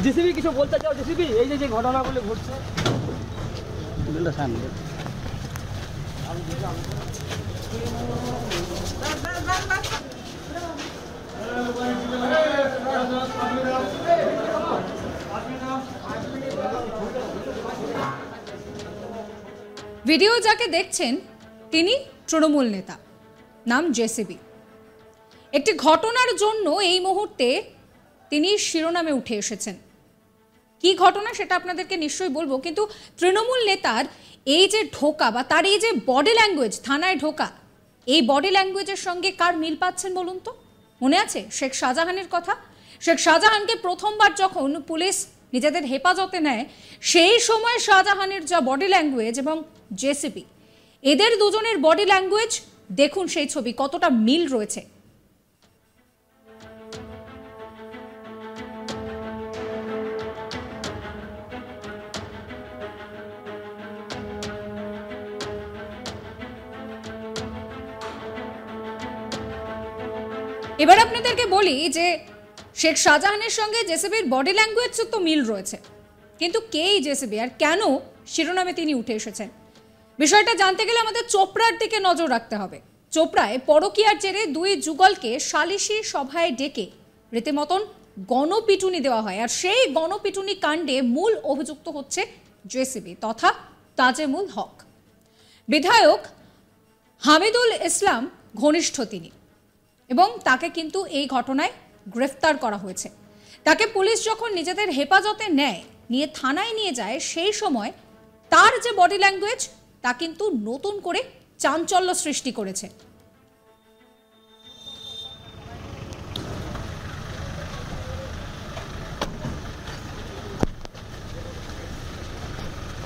JCB কিছু বলতে চাও? জেসিবি এই যে ঘটনাগুলো ঘটছে ভিডিও যাকে দেখছেন তিনি তৃণমূল নেতা, নাম জেসিবি। একটি ঘটনার জন্য এই মুহূর্তে তিনি শিরোনামে উঠে এসেছেন। কি ঘটনা সেটা আপনাদেরকে নিশ্চয়ই বলবো, কিন্তু তৃণমূল নেতার এই যে ঢোকা বা তার এই যে বডি ল্যাঙ্গুয়েজ, থানায় ঢোকা, এই বডি ল্যাঙ্গুয়েজের সঙ্গে কার মিল পাচ্ছেন বলুন তো? মনে আছে শেখ শাহজাহানের কথা? শেখ শাহজাহানকে প্রথমবার যখন পুলিশ নিজেদের হেফাজতে নেয়, সেই সময় শাহজাহানের যা বডি ল্যাঙ্গুয়েজ এবং জেসিবি, এদের দুজনের বডি ল্যাঙ্গুয়েজ দেখুন, সেই ছবি কতটা মিল রয়েছে। এবার আপনাদেরকে বলি যে শেখ শাহজাহানের সঙ্গে জেসিবির বডি ল্যাঙ্গুয়েজ তো মিল রয়েছে, কিন্তু কে এই জেসিবি আর কেন শিরোনামে তিনি উঠে এসেছেন? বিষয়টা জানতে গেলে আমাদের চোপড়ার দিকে নজর রাখতে হবে। চোপড়ায় পরকীয়ার জেরে দুই যুগলকে সালিশি সভায় ডেকে রীতিমতন গণপিটুনি দেওয়া হয়, আর সেই গণপিটুনি কাণ্ডে মূল অভিযুক্ত হচ্ছে জেসিবি তথা তাজেমুল হক। বিধায়ক হামিদুল ইসলাম ঘনিষ্ঠ তিনি, এবং তাকে কিন্তু এই ঘটনায় গ্রেফতার করা হয়েছে। তাকে পুলিশ যখন নিজেদের হেফাজতে নেয়, নিয়ে থানায় নিয়ে যায়, সেই সময় তার যে বডি ল্যাঙ্গুয়েজ তা কিন্তু নতুন করে চাঞ্চল্য সৃষ্টি করেছে।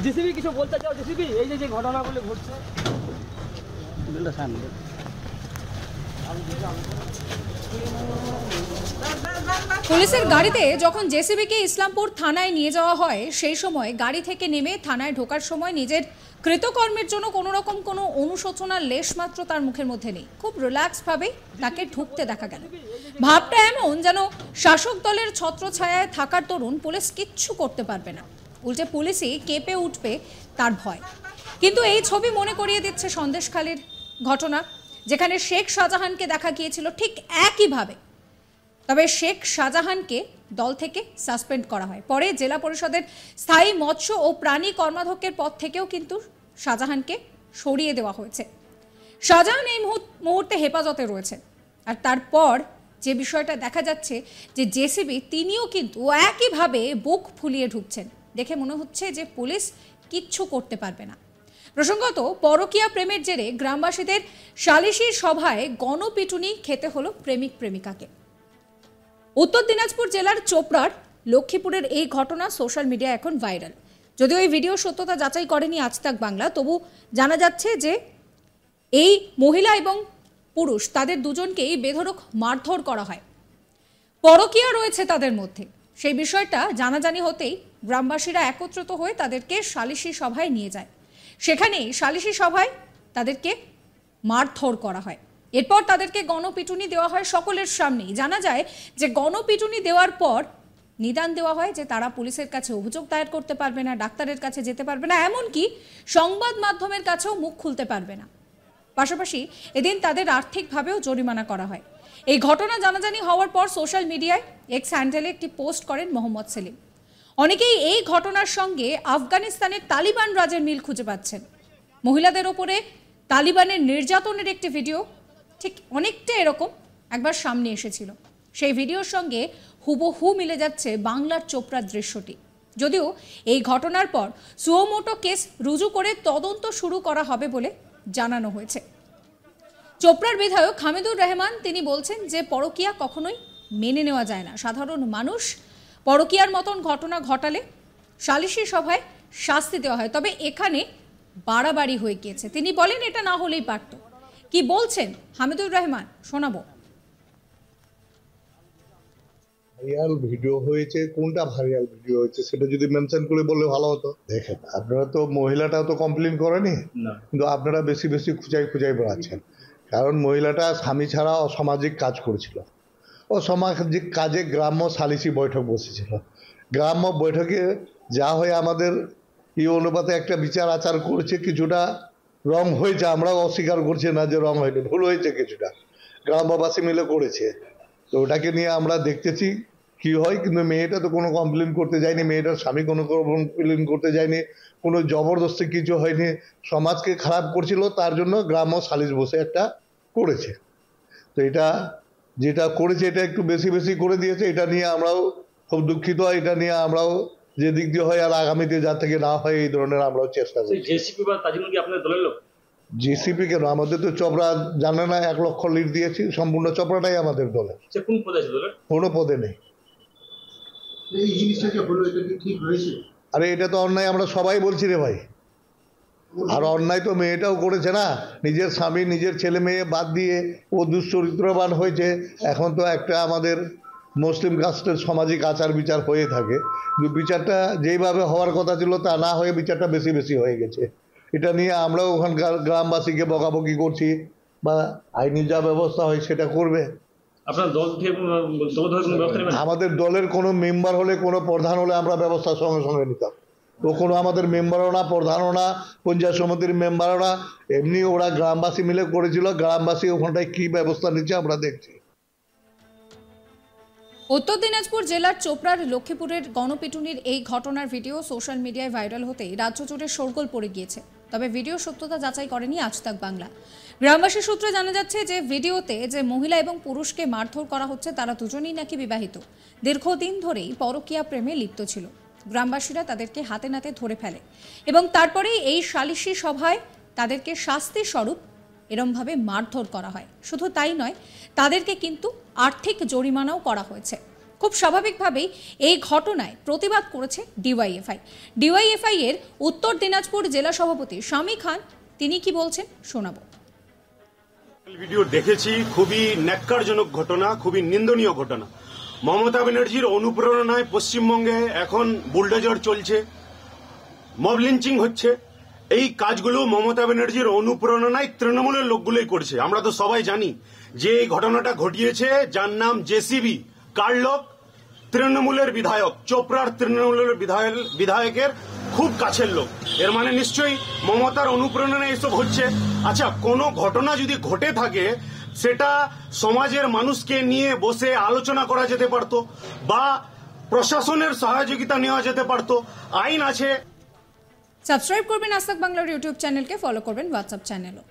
জেসিবি কিছু বলতে চাও? জেসিবি এই যে ঘটনাগুলো ঘটছে পুলিশের গাড়িতে যখন জেসিবিকে ইসলামপুর থানায় নিয়ে যাওয়া হয়, সেই সময় গাড়ি থেকে নেমে থানায় ঢোকার সময় নিজের কৃতকর্মের জন্য কোনো রকম কোনো অনুশোচনার লেশ মাত্র তার মুখের মধ্যে নেই। খুব রিল্যাক্স ভাবে তাকে ঢুকতে দেখা গেল। ভাবটা এমন যেন শাসক দলের ছত্রছায়ায় থাকার দরুন পুলিশ কিচ্ছু করতে পারবে না, উল্টে পুলিশই কেঁপে উঠবে তার ভয়। কিন্তু এই ছবি মনে করিয়ে দিচ্ছে সন্দেশখালীর ঘটনা, যেখানে শেখ শাহজাহানকে দেখা গিয়েছিল ঠিক একইভাবে। তবে শেখ শাহজাহানকে দল থেকে সাসপেন্ড করা হয়, পরে জেলা পরিষদের স্থায়ী মৎস্য ও প্রাণী কর্মাধ্যক্ষের পদ থেকেও কিন্তু শাহজাহানকে সরিয়ে দেওয়া হয়েছে। শাহজাহান এই মুহূর্তে হেফাজতে রয়েছে। আর তারপর যে বিষয়টা দেখা যাচ্ছে যে জেসিবি তিনিও কিন্তু একইভাবে বুক ফুলিয়ে ঢুকছেন, দেখে মনে হচ্ছে যে পুলিশ কিচ্ছু করতে পারবে না। প্রসঙ্গত, পরকীয়া প্রেমের জেরে গ্রামবাসীদের সালিশি সভায় গণপিটুনি খেতে হলো প্রেমিক প্রেমিকাকে। উত্তর দিনাজপুর জেলার চোপড়ার লক্ষ্মীপুরের এই ঘটনা সোশ্যাল মিডিয়া এখন ভাইরাল। যদিও এই ভিডিও সত্যতা যাচাই করেনি আজ তাক বাংলা, তবু জানা যাচ্ছে যে এই মহিলা এবং পুরুষ তাদের দুজনকেই বেধড়ক মারধর করা হয়, পরকীয়া রয়েছে তাদের মধ্যে। সেই বিষয়টা জানাজানি হতেই গ্রামবাসীরা একত্রিত হয়ে তাদেরকে সালিশি সভায় নিয়ে যায়। সেখানে সালিশি সভায় তাদেরকে মারধর করা হয়, এরপর তাদেরকে গণপিটুনি দেওয়া হয় সকলের সামনেই। জানা যায় যে গণপিটুনি দেওয়ার পর নিদান দেওয়া হয় যে তারা পুলিশের কাছে অভিযোগ দায়ের করতে পারবে না, ডাক্তারের কাছে যেতে পারবে না, এমনকি সংবাদ মাধ্যমের কাছেও মুখ খুলতে পারবে না। পাশাপাশি এদিন তাদের আর্থিকভাবেও জরিমানা করা হয়। এই ঘটনা জানাজানি হওয়ার পর সোশ্যাল মিডিয়ায় এক্স হ্যান্ডেলে একটি পোস্ট করেন মোহাম্মদ সেলিম। অনেকেই এই ঘটনার সঙ্গে আফগানিস্তানের তালিবান রাজের মিল খুঁজে পাচ্ছেন। মহিলাদের ওপরে তালিবানের নির্যাতনের একটি ভিডিও ঠিক অনেকটা এরকম একবার সামনে এসেছিল। সেই ভিডিওর সঙ্গে হুবহু মিলে যাচ্ছে বাংলার চোপড়ার দৃশ্যটি। যদিও এই ঘটনার পর সুমোটো কেস রুজু করে তদন্ত শুরু করা হবে বলে জানানো হয়েছে। চোপড়ার বিধায়ক হামিদুর রহমান তিনি বলছেন যে পরকীয়া কখনোই মেনে নেওয়া যায় না। সাধারণ মানুষ পরকীয়ার মতন ঘটনা ঘটালে সালিশি সভায় শাস্তি দেওয়া হয়, তবে এখানে বাড়াবাড়ি হয়ে গিয়েছে। তিনি বলেন এটা না হলেই পারত। কি বলছেন হামিদুর রহমান শোনাবো। ভাইরাল ভিডিও হয়েছে, কোনটা ভাইরাল ভিডিও হয়েছে সেটা যদি মেনশন করে বললে ভালো হতো। দেখেন, আপনারা তো মহিলাটাও তো কমপ্লেন করেনি, কিন্তু আপনারা বেশি বেশি খুঁজাই বেড়াচ্ছেন। কারণ মহিলাটা স্বামী ছাড়া অসামাজিক কাজ করেছিল, অসামাজিক কাজে গ্রাম্য সালিসি বৈঠক বসেছিল, গ্রাম্য বৈঠকে যা হয় আমাদের এই অনুপাতে একটা বিচার আচার করেছে, কিছুটা রং হয়েছে, আমরাও অস্বীকার করছি না যে রং হয়নি, ভুল হয়েছে কিছুটা, গ্রামবাসী মিলে করেছে। তো ওটাকে নিয়ে আমরা দেখতেছি কি হয়। কিন্তু মেয়েটা তো কোনো কমপ্লেন করতে যায়নি, মেয়েটার স্বামী কোনো কমপ্লেন করতে যায়নি, কোনো জবরদস্তি কিছু হয়নি। সমাজকে খারাপ করছিল, তার জন্য গ্রাম্য সালিশ বসে একটা করেছে। তো এটা যেটা করেছে এটা একটু বেশি বেশি করে দিয়েছে, এটা নিয়ে আমরাও খুব দুঃখিত। এটা নিয়ে আমরাও যে দিক দিয়ে হয় আর আগামীতে যা থেকে না হয় এই ধরনের আমরাও চেষ্টা করি। জেসিপি বা তাজিমুল কি আপনাদের দলের লোক? জিসিপি কেন, আমাদের তো চপড়া জানে না, 1 লক্ষ লিড দিয়েছি, সম্পূর্ণ চপড়াটাই আমাদের দলে, সে কোন পদে আছে দলের? কোনো পদে নেই। এই জিনিসটা যে হলো এটা কি ঠিক হয়েছে? আরে এটা তো অন্যায়, আমরা সবাই বলছি রে ভাই। আর অন্যায় তো মেয়েটাও করেছে না, নিজের স্বামী নিজের ছেলে মেয়ে বাদ দিয়ে ও দুশ্চরিত্রবান হয়েছে। এখন তো একটা আমাদের মুসলিম কাস্টের সামাজিক আচার বিচার হয়ে থাকে, কিন্তু বিচারটা যেইভাবে হওয়ার কথা ছিল তা না হয়ে বিচারটা বেশি বেশি হয়ে গেছে। এটা নিয়ে আমরাও ওখানকার গ্রামবাসীকে বকাবকি করছি, বা আইনি যা ব্যবস্থা হয় সেটা করবে। আপনার দল থেকে দল ধরে কোনো ব্যবস্থা নেবেন? আমাদের দলের কোনো মেম্বার হলে, কোনো প্রধান হলে আমরা ব্যবস্থা সঙ্গে সঙ্গে নিতাম। তো কোনো আমাদের মেম্বারও না, প্রধানও না, পঞ্চায়েত সমিতির মেম্বারও না, এমনি ওরা গ্রামবাসী মিলে করেছিল। গ্রামবাসী ওখানটায় কি ব্যবস্থা নিচ্ছে আমরা দেখছি। উত্তর দিনাজপুর জেলার চোপড়ার লক্ষ্মীপুরের গণপিটুনির এই ঘটনার ভিডিও সোশ্যাল মিডিয়ায় ভাইরাল হতেই রাজ্য জুড়ে শোরগোল পড়ে গিয়েছে। তবে ভিডিও সত্যতা যাচাই করেনি আজ তাক বাংলা। গ্রামবাসী সূত্রে জানা যাচ্ছে যে ভিডিওতে যে মহিলা এবং পুরুষকে মারধর করা হচ্ছে তারা দুজনেই নাকি বিবাহিত, দীর্ঘদিন ধরেই পরকীয়া প্রেমে লিপ্ত ছিল। গ্রামবাসীরা তাদেরকে হাতে নাতে ধরে ফেলে এবং তারপরেই এই সালিশি সভায় তাদেরকে শাস্তি স্বরূপ এরমভাবে মারধর করা হয়। শুধু তাই নয়, তাদেরকে কিন্তু আর্থিক জরিমানাও করা হয়েছে। খুব স্বাভাবিকভাবেই এই ঘটনায় প্রতিবাদ করেছে ডিওয়াইএফআই। ডিওয়াইএফআই এর উত্তর দিনাজপুর জেলা সভাপতি শামী খান, তিনি কি বলছেন শোনাবো। ভিডিও দেখেছি, খুবই ন্যাক্কারজনক ঘটনা, খুবই নিন্দনীয় ঘটনা। মমতা ব্যানার্জির অনুপ্রেরণায় পশ্চিমবঙ্গে এখন বুলডোজার চলছে, মব লিঞ্চিং হচ্ছে। এই কাজগুলো মমতা ব্যানার্জির অনুপ্রেরণায় তৃণমূলের লোকগুলোই করছে। আমরা তো সবাই জানি যে এই ঘটনাটা ঘটিয়েছে যার নাম জেসিবি, কার লোক? তৃণমূলের বিধায়ক, চোপড়ার তৃণমূলের বিধায়কের খুব কাছের লোক। এর মানে নিশ্চয়ই মমতার অনুপ্রেরণায় এসব হচ্ছে। আচ্ছা, কোনো ঘটনা যদি ঘটে থাকে সেটা সমাজের মানুষকে নিয়ে বসে আলোচনা করা যেতে পারত, বা প্রশাসনের সহযোগিতা নেওয়া যেতে পারত। আইন আছে। সাবস্ক্রাইব করবেন আজ তাক বাংলার ইউটিউব চ্যানেলকে, ফলো করবেন হোয়াটসঅ্যাপ চ্যানেলও।